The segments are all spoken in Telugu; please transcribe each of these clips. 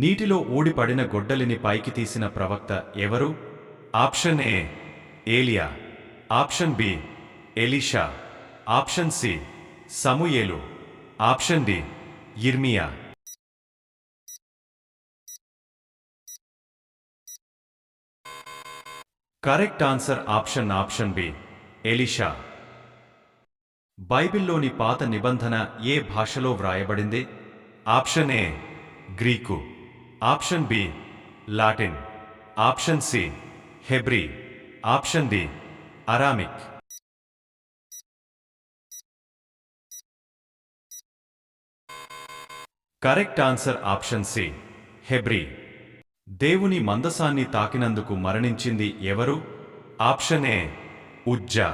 నీటిలో ఊడిపడిన గొడ్డలిని పైకి తీసిన ప్రవక్త ఎవరు? ఆప్షన్ ఏ ఏలియా, ఆప్షన్ బి ఎలీషా, ఆప్షన్ సి సమూయేలు, ఆప్షన్ డి యిర్మియా. కరెక్ట్ ఆన్సర్ ఆప్షన్ బి ఎలీషా. బైబిల్లోని పాత నిబంధన ఏ భాషలో వ్రాయబడింది? Option A Greek, option B Latin, option C Hebrew, option D Aramaic. Correct answer option C Hebrew. దేవుని మందసాన్ని తాకినందుకు మరణించింది ఎవరు? ఆప్షన్ ఏ ఉజ్జా,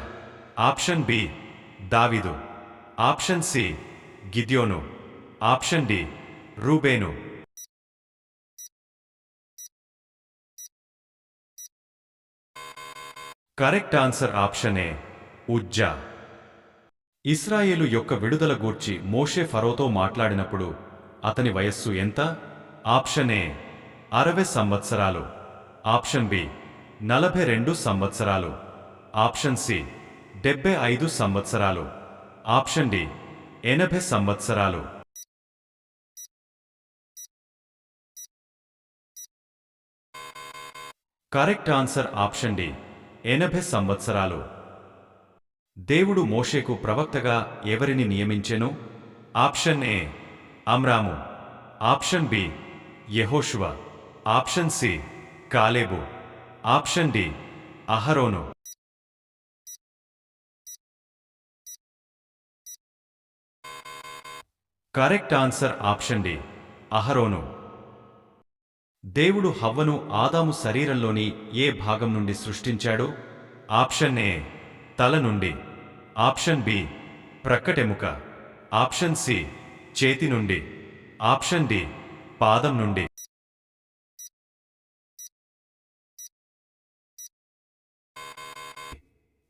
ఆప్షన్ బి దావీదు, ఆప్షన్ సి గిద్యోను, ఆప్షన్ డి రూబేను. కరెక్ట్ ఆన్సర్ ఆప్షన్ ఏ ఉజ్జా. ఇశ్రాయేలు యొక్క విడుదల గూర్చి మోషే ఫరోతో మాట్లాడినప్పుడు అతని వయస్సు ఎంత? ఆప్షన్ ఏ 60 సంవత్సరాలు, ఆప్షన్ బి 42 సంవత్సరాలు, ఆప్షన్ సి 75 సంవత్సరాలు, ఆప్షన్ డి 80 సంవత్సరాలు. కరెక్ట్ ఆన్సర్ ఆప్షన్ డి 80 సంవత్సరాలు. దేవుడు మోషేకు ప్రవక్తగా ఎవరిని నియమించెను? ఆప్షన్ ఏ అమ్రాము, ఆప్షన్ బి యెహోషువ, ఆప్షన్ సి కాలేబు, ఆప్షన్ డి అహరోను. కరెక్ట్ ఆన్సర్ ఆప్షన్ డి అహరోను. దేవుడు హవ్వను ఆదాము శరీరంలోని ఏ భాగం నుండి సృష్టించాడు? ఆప్షన్ ఏ తల నుండి, ఆప్షన్ బి ప్రక్కటెముక, ఆప్షన్ సి చేతి నుండి, ఆప్షన్ డి పాదం నుండి.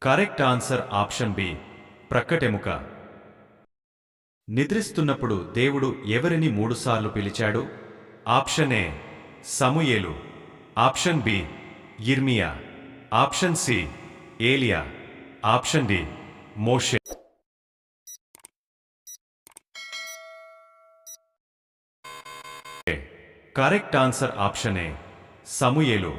కరెక్ట్ ఆన్సర్ ఆప్షన్ బి ప్రక్కటెముక. నిద్రిస్తున్నప్పుడు దేవుడు ఎవరిని 3 సార్లు పిలిచాడు? ఆప్షన్ ఏ సమూయేలు, ఆప్షన్ బి యిర్మియా, ఆప్షన్ సి ఏలియా, ఆప్షన్ డి మోషే. Correct answer option A Samuel.